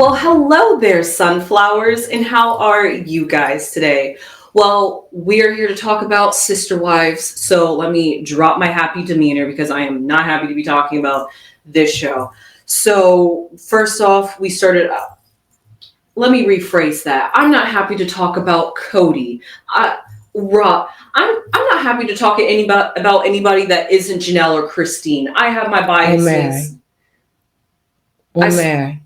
Well, hello there, sunflowers, and how are you guys today? Well, we're here to talk about Sister Wives, so let me drop my happy demeanor because I am not happy to be talking about this show. So, first off, let me rephrase that. I'm not happy to talk about Cody. I'm not happy to talk about anybody that isn't Janelle or Christine. I have my biases. Mary.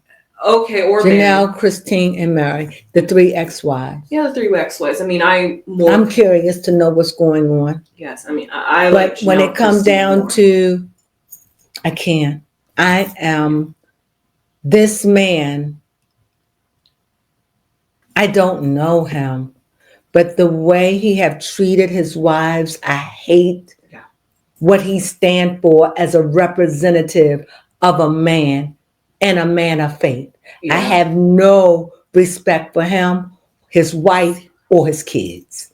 Okay, or Janelle, Mary. Christine, and Mary, the three ex-wives. Yeah, the three ex-wives. I mean, I'm curious to know what's going on. Yes, I mean, I but like when Janelle, it comes Christine down more. to, I can't. I am this man. I don't know him, but the way he have treated his wives, I hate what he stand for as a representative of a man and a man of faith. I have no respect for him, his wife, or his kids.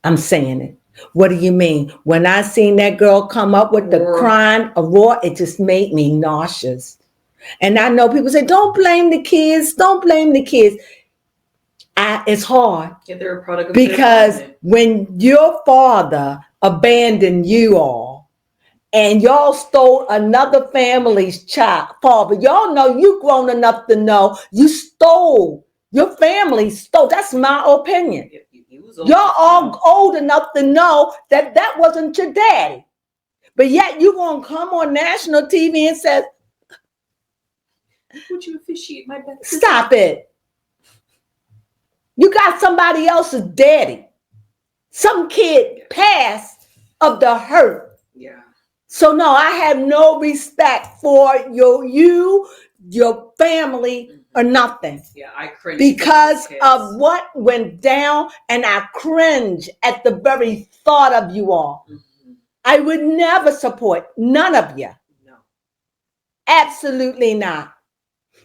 I'm saying it. What do you mean? When I seen that girl come up with the crying, a roar, it just made me nauseous. And I know people say, don't blame the kids. Don't blame the kids. It's hard. Yeah, they're a product of because when your father abandoned you all and y'all stole another family's child, father, y'all know you grown enough to know you stole. Your family stole. That's my opinion. Y'all all old enough to know that wasn't your daddy. But yet you gonna come on national TV and say, would you officiate my baptism? Stop it. You got somebody else's daddy. Some kid passed of the hurt. Yeah. So no, I have no respect for your family, or nothing. Yeah, I cringe because of what went down, and I cringe at the very thought of you all. Mm-hmm. I would never support none of you. No. Absolutely not.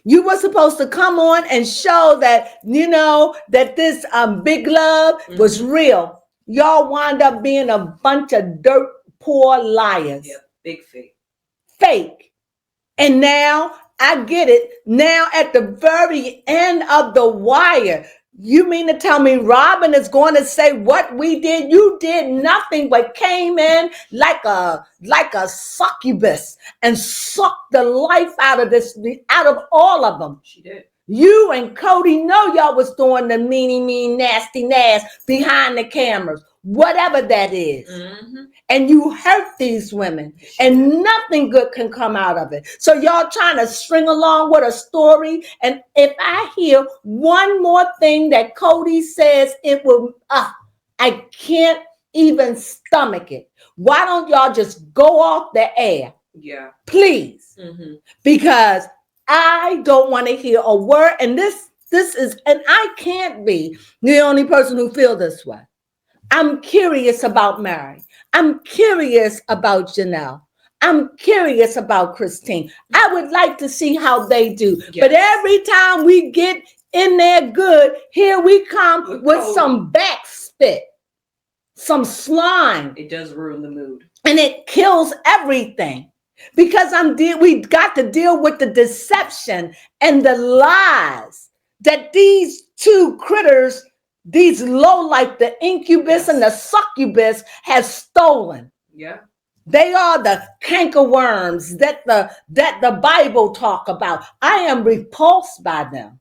You were supposed to come on and show that, that this big love was real. Y'all wind up being a bunch of dirt poor liars. Yeah, big fake. Fake. And now I get it. Now at the very end of the wire, you mean to tell me Robin is going to say what we did? You did nothing but came in like a succubus and sucked the life out of all of them. She did. You and Cody know y'all was doing the mean, nasty behind the cameras, whatever that is. Mm-hmm. And you hurt these women, and nothing good can come out of it. So y'all trying to string along with a story. And if I hear one more thing that Cody says, it will, I can't even stomach it. Why don't y'all just go off the air? Yeah. Please. Mm-hmm. Because I don't want to hear a word. And this is, and I can't be the only person who feels this way. I'm curious about Mary. I'm curious about Janelle. I'm curious about Christine. I would like to see how they do. Yes. But every time we get in there good, here we come with some backspit, some slime. It does ruin the mood. And it kills everything. Because we got to deal with the deception and the lies that these two critters, these lowlife, the incubus and the succubus, has stolen. Yeah. They are the cankerworms that the Bible talk about. I am repulsed by them.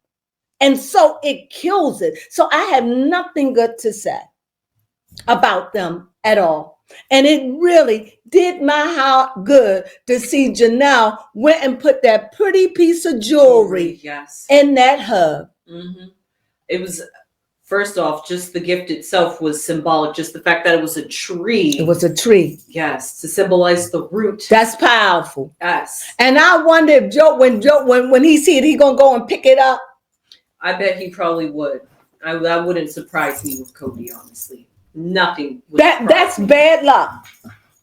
And so it kills it. So I have nothing good to say about them at all. And it really did my heart good to see Janelle went and put that pretty piece of jewelry in that hub. Mm-hmm. It was, first off, just the gift itself was symbolic. Just the fact that it was a tree. It was a tree. Yes, to symbolize the root. That's powerful. Yes. And I wonder if when he see it, he gonna go and pick it up. I bet he probably would. That wouldn't surprise me with Cody, honestly. Nothing. That's bad luck.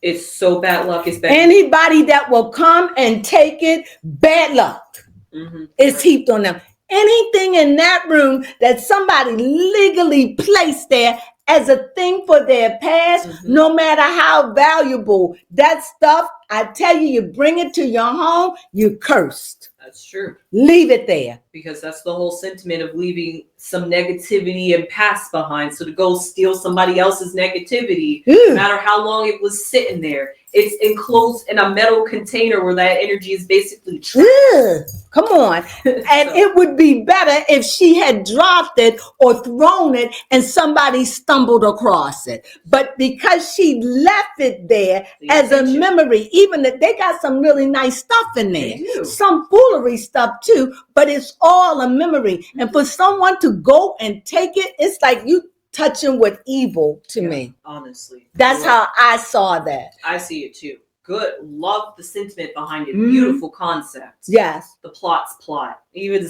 It's so bad luck. It's bad. Anybody that will come and take it, bad luck. Mm-hmm. It's heaped on them. Anything in that room that somebody legally placed there as a thing for their past, no matter how valuable that stuff, I tell you, you bring it to your home, you cursed. That's true. Leave it there. because that's the whole sentiment of leaving some negativity and past behind. So to go steal somebody else's negativity, no matter how long it was sitting there, it's enclosed in a metal container where that energy is basically trapped. Come on. And So, it would be better if she had dropped it or thrown it and somebody stumbled across it. But because she left it there as a memory, even that they got some really nice stuff in there, some foolery stuff too, but it's all a memory. And for someone to go and take it, it's like you touching with evil to me. Honestly. That's how I saw that. I see it too. Good. Love the sentiment behind it. Beautiful concept. Yes. The plot's plot. Even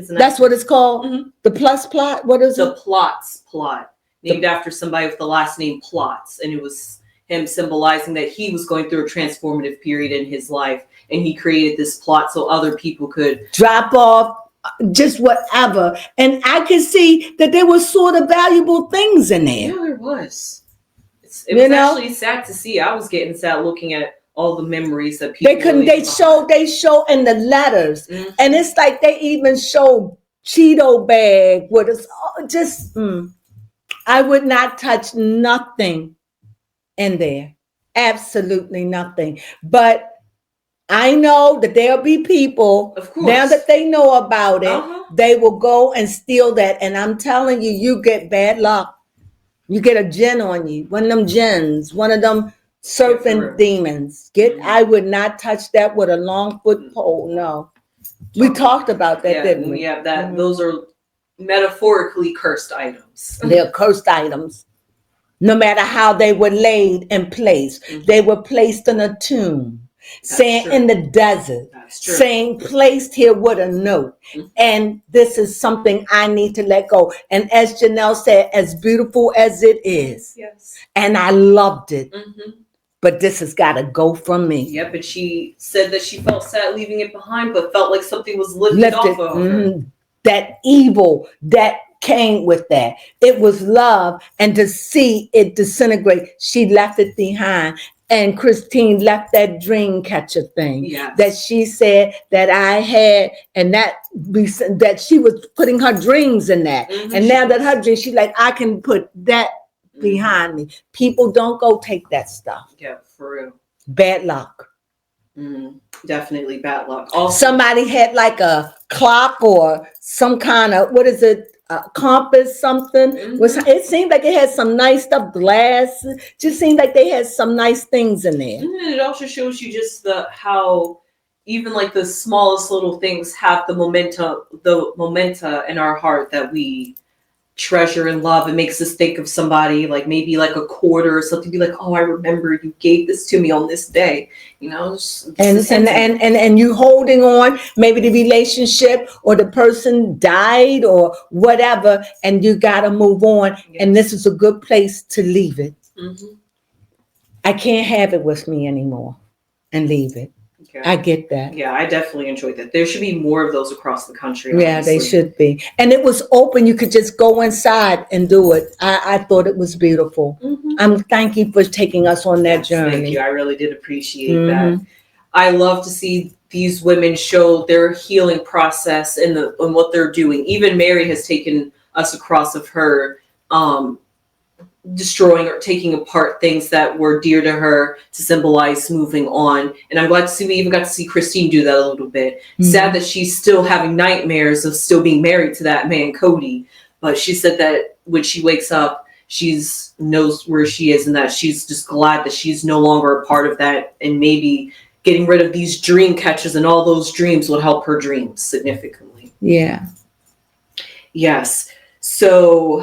that's what it's called? The plus plot? What is the it? Plot's plot. Named after somebody with the last name Plots. And it was him symbolizing that he was going through a transformative period in his life. And he created this plot so other people could drop off just whatever. And I could see that there was sort of valuable things in there. Yeah, there was. It was actually sad to see. I was getting sad looking at all the memories that people they show in the letters. And it's like they even showed Cheeto bag with us. Just I would not touch nothing in there. Absolutely nothing. But I know that there'll be people, of course, now that they know about it, they will go and steal that. And I'm telling you, you get bad luck. You get a djinn on you, one of them djinns, one of them serpent demons. I would not touch that with a long foot pole. No. We talked about that, didn't we? Yeah, that those are metaphorically cursed items. They're cursed items. No matter how they were laid and placed. They were placed in a tomb. Saying in the desert, saying placed here with a note. And this is something I need to let go. And as Janelle said, as beautiful as it is. Yes. And I loved it. But this has got to go from me. Yep. And she said that she felt sad leaving it behind, but felt like something was lifted off of her. That evil that came with that. It was love. And to see it disintegrate, she left it behind. And Christine left that dream catcher thing that she said that I had, and that she was putting her dreams in that. And now that her dream, she's like, I can put that behind me. People don't go take that stuff. Yeah, for real. Bad luck. Definitely bad luck. Also, somebody had like a clock or some kind of, what is it? Compass, something. It seemed like it had some nice stuff, glass. Just seemed like they had some nice things in there. And it also shows you just how even like the smallest little things have the momenta in our heart that we treasure and love. It makes us think of somebody, like maybe like a quarter or something, be like, oh, I remember you gave this to me on this day, and you holding on, maybe the relationship or the person died or whatever, and you got to move on. And this is a good place to leave it. I can't have it with me anymore and leave it. I get that. Yeah, I definitely enjoyed that. There should be more of those across the country. Yeah, honestly. They should be. And it was open. You could just go inside and do it. I thought it was beautiful. Thank you for taking us on that journey. Thank you. I really did appreciate that. I love to see these women show their healing process in what they're doing. Even Mary has taken us across of her destroying or taking apart things that were dear to her to symbolize moving on. And I'm glad to see we even got to see Christine do that a little bit. Sad that she's still having nightmares of still being married to that man, Cody. But she said that when she wakes up, she's knows where she is and that she's just glad that she's no longer a part of that. And maybe getting rid of these dream catchers and all those dreams will help her dreams significantly. Yeah. Yes. So,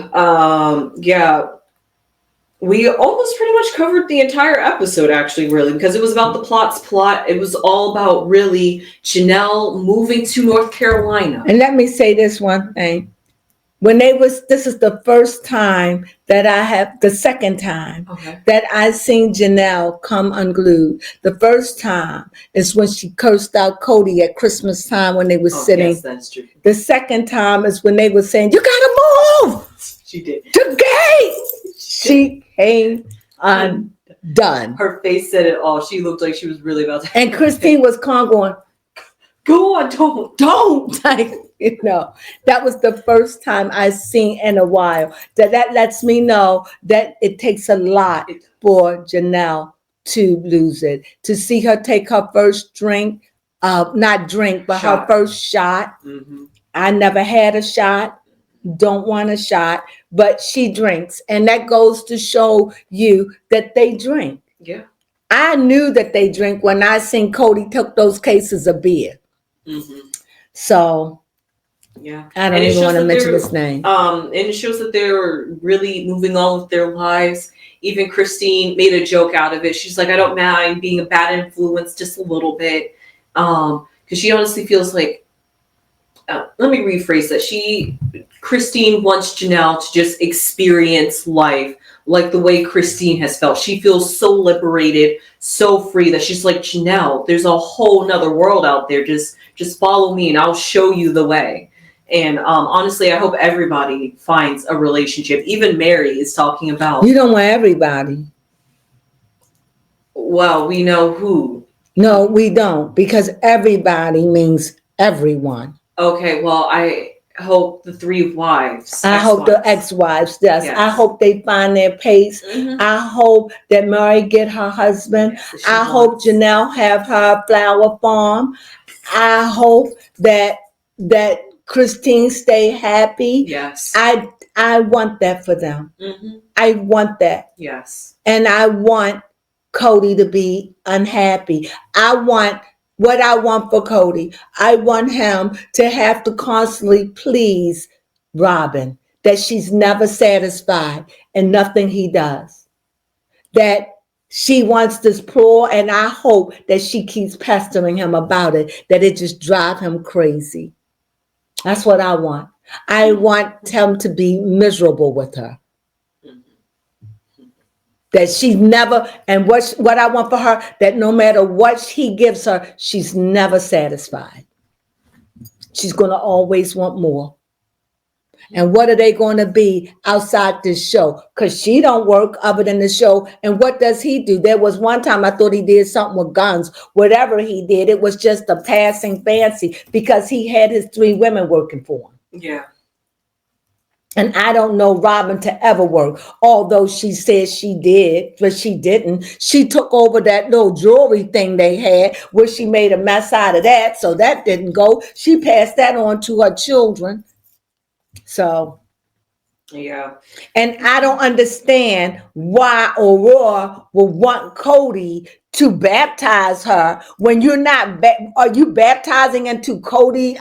we almost pretty much covered the entire episode, actually, really, because it was about the plot's plot. It was all about really Janelle moving to North Carolina. And let me say this one thing. This is the first time that the second time that I seen Janelle come unglued. The first time is when she cursed out Cody at Christmas time when they were sitting. Yes, that's true. The second time is when they were saying, you gotta move. She did. To gate. She came undone. Her face said it all. She looked like she was really about to. And Christine was calm going, go on, don't. Like, You know, that was the first time I seen in a while. That lets me know that it takes a lot for Janelle to lose it. To see her take her first drink, not drink, but her first shot. I never had a shot, don't want a shot, but she drinks. And that goes to show you that they drink. Yeah. I knew that they drink when I seen Cody took those cases of beer. So yeah, I don't even want to mention his name. And it shows that they're really moving on with their lives. Even Christine made a joke out of it. She's like, I don't mind being a bad influence just a little bit. Because she honestly feels like, let me rephrase that. Christine wants Janelle to just experience life like the way Christine has felt. She feels so liberated, so free that she's like, Janelle, there's a whole nother world out there. Just follow me and I'll show you the way. And honestly, I hope everybody finds a relationship. Even Mary is talking about. You don't want everybody. Well, we know who. No, we don't, because everybody means everyone. Okay, well, I hope the three wives. I hope the ex-wives, yes. I hope they find their pace. I hope that Mary get her husband. Yes, I hope Janelle have her flower farm. I hope that Christine stay happy. Yes. I want that for them. I want that. Yes. And I want Cody to be unhappy. What I want for Cody, I want him to have to constantly please Robin, that she's never satisfied in nothing he does. That she wants this poor, and I hope that she keeps pestering him about it, that it just drives him crazy. That's what I want. I want him to be miserable with her. That she's never, and what I want for her, that no matter what he gives her, she's never satisfied. She's going to always want more. And what are they going to be outside this show? Because she don't work other than the show. And what does he do? There was one time I thought he did something with guns. Whatever he did, it was just a passing fancy because he had his 3 women working for him. Yeah. And I don't know Robin to ever work, although she said she did, but she didn't. She took over that little jewelry thing they had, where she made a mess out of that, so that didn't go. She passed that on to her children. So, yeah. And I don't understand why Aurora would want Cody to baptize her when you're not. Are you baptizing into Cody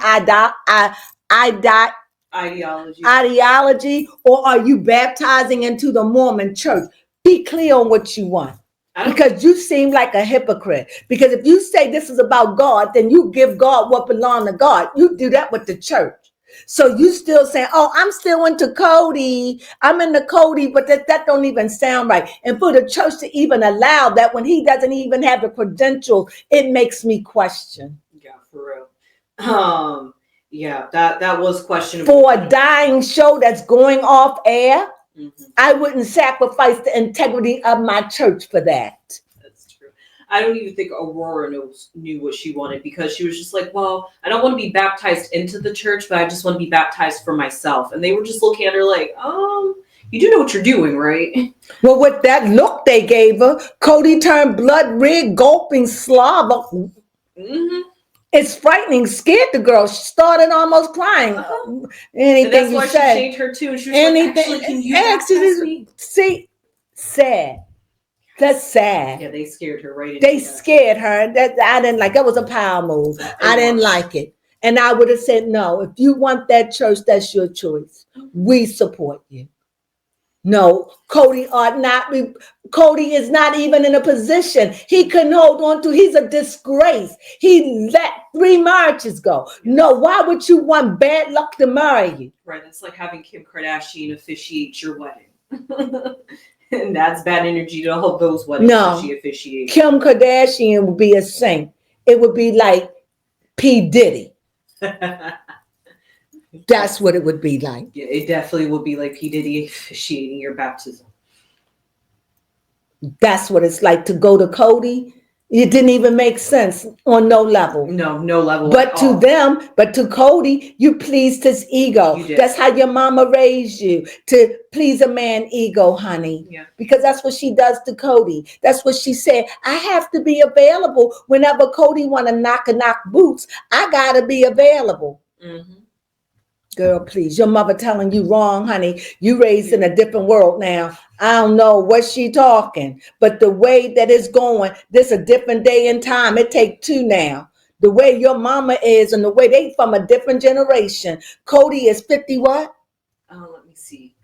ideology, or are you baptizing into the Mormon church? Be clear on what you want, because you seem like a hypocrite. Because if you say this is about God, then you give God what belongs to God. You do that with the church. So you still saying, oh, I'm still into Cody. I'm into Cody, but that don't even sound right. And for the church to even allow that when he doesn't even have the credentials, it makes me question. Yeah, for real. Yeah, that was questionable. For a dying show that's going off air, I wouldn't sacrifice the integrity of my church for that. That's true. I don't even think Aurora knew what she wanted, because she was just like, well, I don't want to be baptized into the church, but I just want to be baptized for myself. And they were just looking at her like, you do know what you're doing, right? Well, with that look they gave her, Cody turned blood red, gulping slobber. It's frightening. Scared the girl. She started almost crying. Anything and that's you why say. She changed her too. She was like, actually, can you baptize me? See, sad. That's sad. Yeah, they scared her right. They scared her. That I didn't like. That was a power move. I didn't like it. And I would have said, no, if you want that church, that's your choice. We support you. No, Cody is not even in a position he couldn't hold on to. He's a disgrace. He let 3 marriages go. No, why would you want bad luck to marry you? Right, that's like having Kim Kardashian officiate your wedding. And that's bad energy to hold those weddings that she officiated. Kim Kardashian would be a saint. It would be like P. Diddy. That's what it would be like. Yeah, it definitely would be like P. Diddy officiating your baptism. That's what it's like to go to Cody It didn't even make sense on no level. No level. But to them, but to Cody, you pleased his ego. You did. That's how your mama raised you, to please a man ego, honey. Yeah. Because that's what she does to Cody. That's what she said. I have to be available whenever Cody want to knock boots. I gotta be available. Mm-hmm. Girl, please. Your mother telling you wrong, honey. You raised in a different world now. I don't know what she talking, but the way that it's going, this a different day and time. It take two now. The way your mama is and the way they from a different generation. Cody is 50 what? Let me see.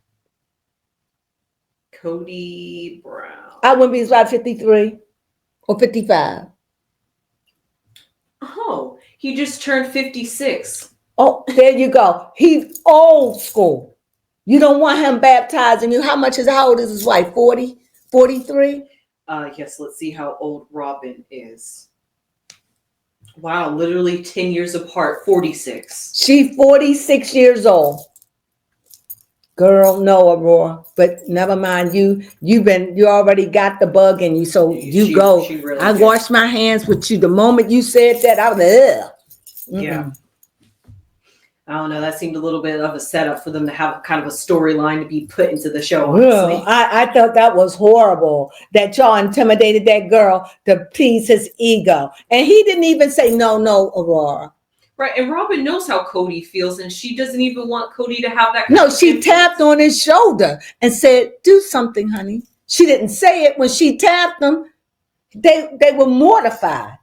Cody Brown. I wouldn't be about 53 or 55. Oh, he just turned 56. Oh, there you go. He's old school. You don't want him baptizing you. How old is his wife? 40? 43? Yes, let's see how old Robin is. Wow, literally 10 years apart, 46. She 46 years old. Girl, no, Aurora. But never mind, you already got the bug in you, so you go. Really I washed my hands with you. The moment you said that, I was like, ugh. Yeah. I don't know. That seemed a little bit of a setup for them to have kind of a storyline to be put into the show. Honestly. I thought that was horrible that y'all intimidated that girl to please his ego. And he didn't even say, no, Aurora. Right. And Robin knows how Cody feels, and she doesn't even want Cody to have that. No, she tapped on his shoulder and said, do something, honey. She didn't say it. When she tapped them, they were mortified.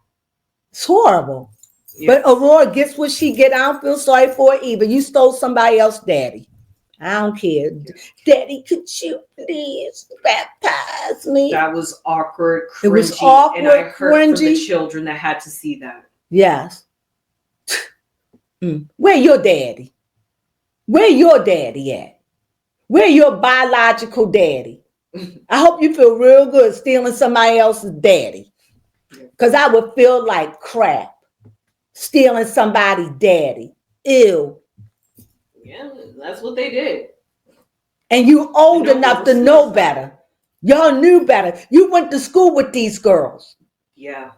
It's horrible. Yes. But Aurora gets what she get. I don't feel sorry for her either. You stole somebody else's daddy. I don't care. Daddy, could you please baptize me? That was awkward, cringy. It was awkward, and I heard cringy. from the children that had to see that. Yes. Where your daddy? Where your daddy at? Where your biological daddy? I hope you feel real good stealing somebody else's daddy. Because I would feel like crap. Stealing somebody's daddy. Ew. Yeah, that's what they did. And you old enough to know better. Y'all knew better. You went to school with these girls. Yeah.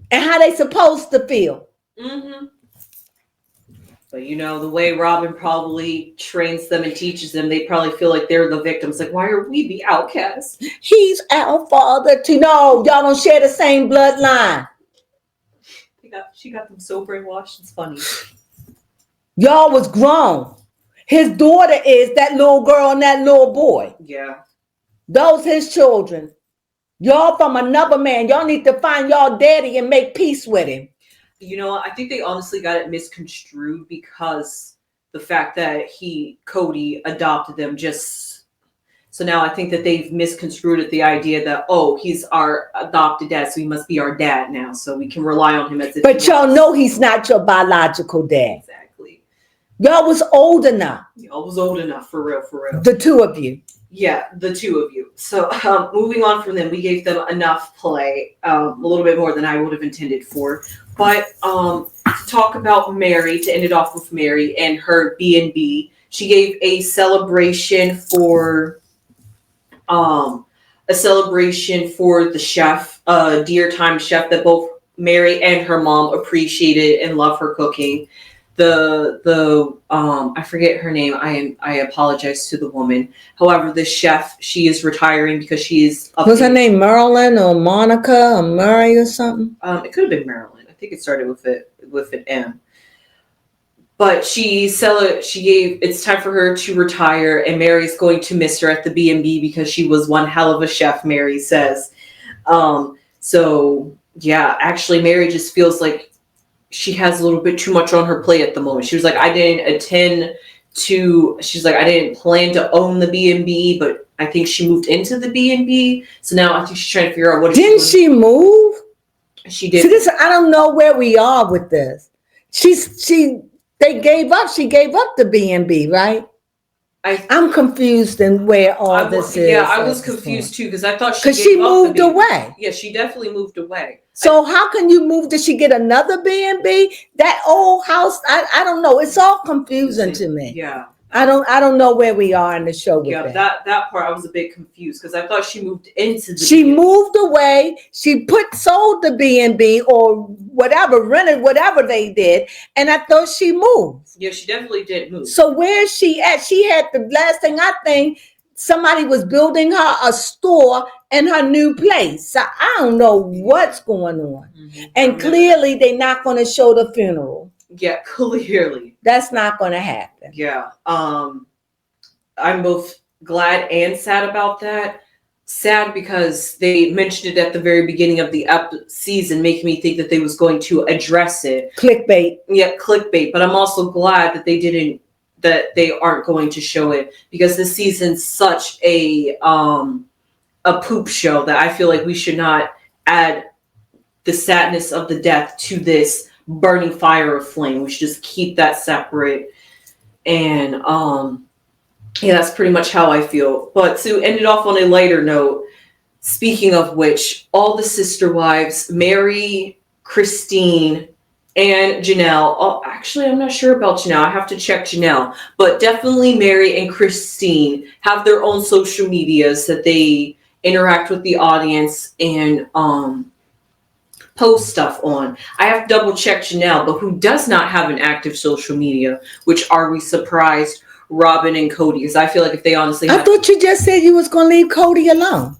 And how they supposed to feel. Mm-hmm. But the way Robin probably trains them and teaches them, they probably feel like they're the victims. Like, why are we the outcasts? He's our father too. No, y'all don't share the same bloodline. She got them so brainwashed. It's funny. Y'all was grown. His daughter is that little girl and that little boy. Yeah. Those his children. Y'all from another man. Y'all need to find y'all daddy and make peace with him. I think they honestly got it misconstrued because the fact that Cody adopted them so now I think that they've misconstrued it, the idea that, he's our adopted dad, so he must be our dad now, so we can rely on him as if. But y'all know he's not your biological dad. Exactly. Y'all was old enough. Y'all was old enough, for real. The two of you. Yeah, the two of you. So moving on from them, we gave them enough play, a little bit more than I would have intended for. But to talk about Mary, to end it off with Mary and her B&B, she gave a celebration for the chef, dear time chef that both Mary and her mom appreciated and love her cooking. I forget her name. I apologize to the woman. However, the chef, she is retiring because she is. Was her name Marilyn or Monica or Murray or something? It could have been Marilyn. I think it started with an M. But it's time for her to retire, and Mary's going to miss her at the B&B because she was one hell of a chef, Mary says. So yeah, actually Mary just feels like she has a little bit too much on her plate at the moment. She was like, I didn't plan to own the B&B, but I think she moved into the B&B. So now I think she's trying to figure out what. Didn't she move? She did. See, I don't know where we are with this. They gave up. She gave up the B&B, right? I'm confused in where all this is. Yeah, I was confused too because I thought she moved away. Yeah, she definitely moved away. So how can you move? Did she get another B&B? That old house? I don't know. It's all confusing to me. Yeah, I don't know where we are in the show with Yeah, that. that part I was a bit confused because I thought she moved into the She B&B. moved away. She sold the B&B or whatever, rented whatever they did, and I thought she moved. Yeah, she definitely did move. So where is she at? She had the last thing I think somebody was building her a store in her new place. So I don't know what's going on. Mm-hmm. And clearly they're not going to show the funeral. Yeah, clearly. That's not going to happen. Yeah. I'm both glad and sad about that. Sad because they mentioned it at the very beginning of the season, making me think that they was going to address it. Clickbait. Yeah, clickbait. But I'm also glad that they aren't going to show it, because this season's such a poop show that I feel like we should not add the sadness of the death to this burning fire of flame. We should just keep that separate. And yeah, that's pretty much how I feel. But to end it off on a lighter note, speaking of which, all the sister wives, Mary, Christine, and Janelle. Oh, actually, I'm not sure about Janelle. I have to check Janelle. But definitely Mary and Christine have their own social medias that they interact with the audience and post stuff on. I have to double check Janelle, but who does not have an active social media, which, are we surprised, Robin and Cody? Because I feel like if they honestly I thought you just said you was going to leave Cody alone.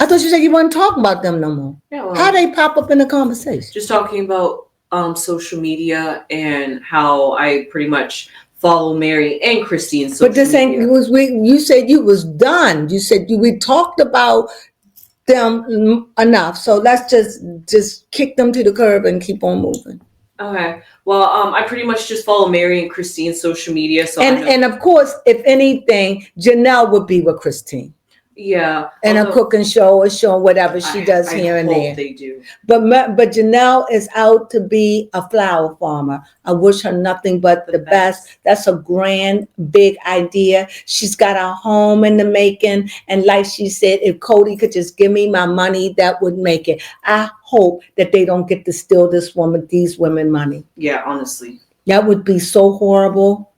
I thought you said you weren't talking about them no more. Yeah, well, how they pop up in the conversation? Just talking about social media and how I pretty much follow Mary and Christine. But this ain't you said you was done. You said we talked about them enough. So let's just kick them to the curb and keep on moving. Okay. Well, I pretty much just follow Mary and Christine's social media. So and of course, if anything, Janelle would be with Christine. Yeah. And a cooking show or show, whatever she does here and there. They do. But Janelle is out to be a flower farmer. I wish her nothing but the best. That's a grand, big idea. She's got a home in the making. And like she said, if Cody could just give me my money, that would make it. I hope that they don't get to steal these women money. Yeah, honestly. That would be so horrible.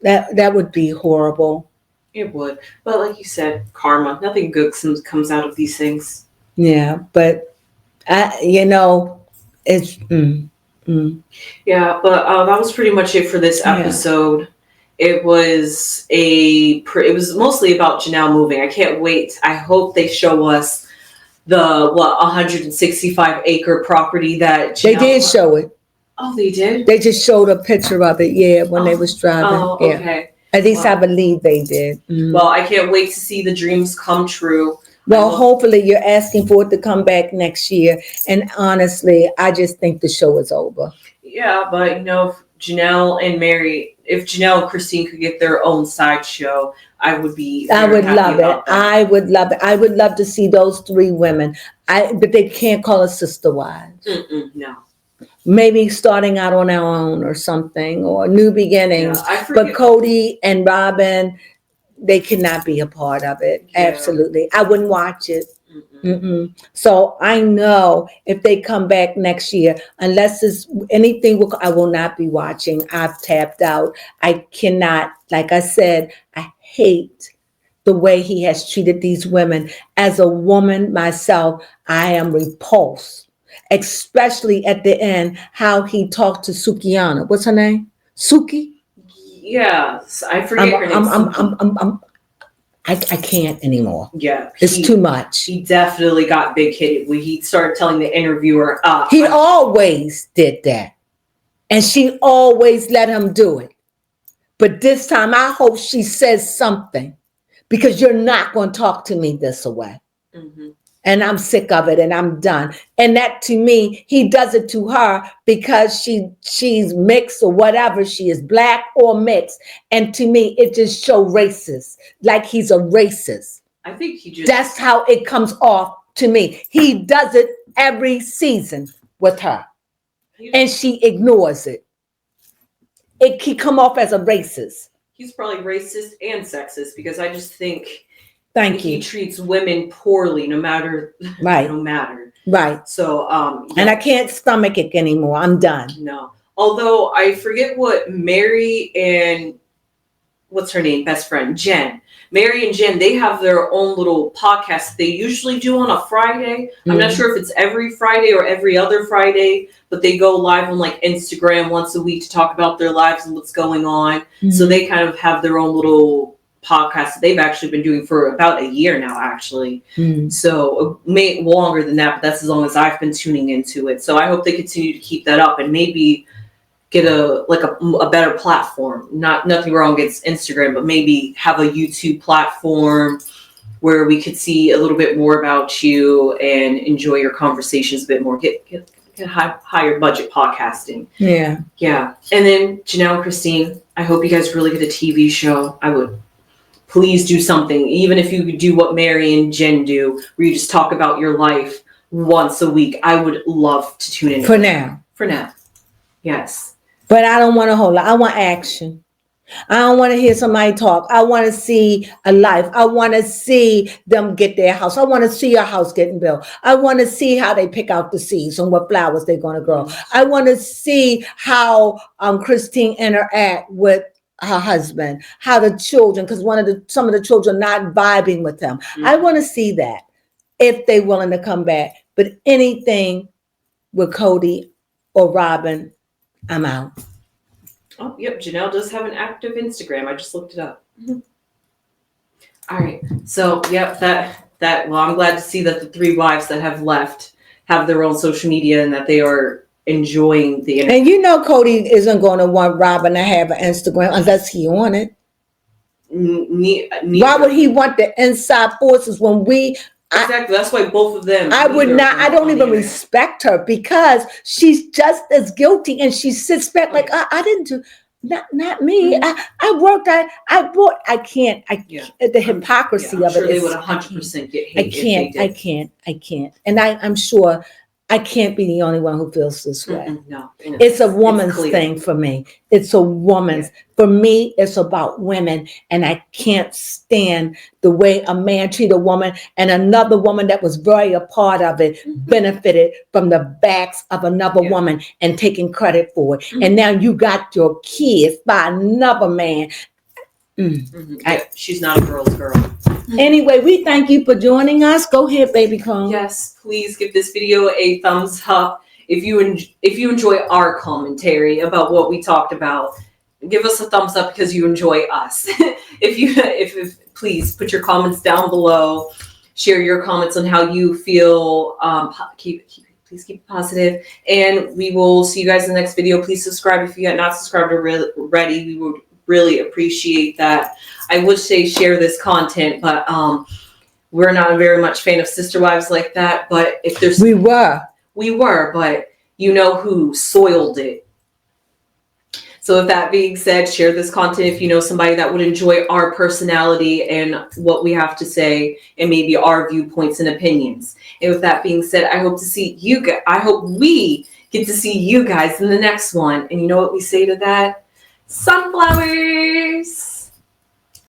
That would be horrible. It would. But like you said, karma. Nothing good comes out of these things. Yeah, but it's Yeah, but that was pretty much it for this episode. Yeah. It was mostly about Janelle moving. I can't wait. I hope they show us the 165 acre property that Janelle they did show it. Oh, they did? They just showed a picture of it, when they was driving. Oh, yeah. Okay. At least I believe they did. Mm-hmm. Well, I can't wait to see the dreams come true. Well, hopefully you're asking for it to come back next year. And honestly, I just think the show is over. Yeah, but if Janelle and Christine could get their own sideshow, I would be I would love it. I would love it. I would love to see those three women. But they can't call us sister wives. No. Maybe starting out on our own or something, or new beginnings. Yeah, but Cody and Robin, they cannot be a part of it. Yeah. Absolutely. I wouldn't watch it. So I know if they come back next year, unless it's anything, I will not be watching. I've tapped out. I cannot, like I said, I hate the way he has treated these women. As a woman myself, I am repulsed. Especially at the end, how he talked to Sukiana. What's her name? Suki? Yes, I forget her name. I can't anymore. Yeah. It's too much. He definitely got big-headed when he started telling the interviewer. He always did that. And she always let him do it. But this time, I hope she says something. Because you're not going to talk to me this way. Mm-hmm. And I'm sick of it and I'm done. And that to me, he does it to her because she's mixed or whatever. She is black or mixed. And to me, it just shows racist. Like he's a racist. I think that's how it comes off to me. He does it every season with her. And she ignores it. He come off as a racist. He's probably racist and sexist because I just think he treats women poorly no matter. Right. No matter. Right. So and I can't stomach it anymore. I'm done. No. although I forget what Mary and what's her name, best friend, Jen. Mary and Jen, they have their own little podcast they usually do on a Friday. I'm not sure if it's every Friday or every other Friday, but they go live on like Instagram once a week to talk about their lives and what's going on. So they kind of have their own little podcast that they've actually been doing for about a year now, actually. So longer than that, but that's as long as I've been tuning into it. So I hope they continue to keep that up and maybe get a better platform. Nothing wrong against Instagram, but maybe have a YouTube platform where we could see a little bit more about you and enjoy your conversations a bit more. Get higher budget podcasting. Yeah. And then Janelle and Christine, I hope you guys really get a TV show. I would please do something, even if you could do what Mary and Jen do, where you just talk about your life once a week. I would love to tune in. For now. Yes. But I don't want a whole lot. I want action. I don't want to hear somebody talk. I want to see a life. I want to see them get their house. I want to see a house getting built. I want to see how they pick out the seeds and what flowers they're going to grow. I want to see how Christine interact with her husband, how the children, because some of the children not vibing with them. I want to see that if they're willing to come back. But anything with Cody or Robin, I'm out. Oh, yep. Janelle does have an active Instagram. I just looked it up. All right. So, yep, well, I'm glad to see that the 3 wives that have left have their own social media and that they are enjoying the internet. And Cody isn't going to want Robin to have an Instagram unless he on it. Why would he want the inside forces when we... Exactly. That's why both of them. I don't even respect her because she's just as guilty and she sits back like, I didn't do, not me. I worked, I bought, I can't, the hypocrisy of it they is. would 100% get hate. I can't. And I'm sure I can't be the only one who feels this way. No. It's a woman's thing for me. It's a woman's. For me, it's about women. And I can't stand the way a man treat a woman and another woman that was very a part of it benefited from the backs of another woman and taking credit for it. And now you got your kids by another man. She's not a girl's girl. Anyway, we thank you for joining us. Go ahead, baby Crone. Yes, please give this video a thumbs up. If you enjoy our commentary about what we talked about, give us a thumbs up because you enjoy us. if please put your comments down below. Share your comments on how you feel. Please keep it positive. And we will see you guys in the next video. Please subscribe if you have not subscribed already. We would really appreciate that. I would say share this content, but we're not a very much fan of Sister Wives like that. But if there's we were, but you know who soiled it. So with that being said, share this content if you know somebody that would enjoy our personality and what we have to say and maybe our viewpoints and opinions. And with that being said, I hope we get to see you guys in the next one. And you know what we say to that? Sunflowers!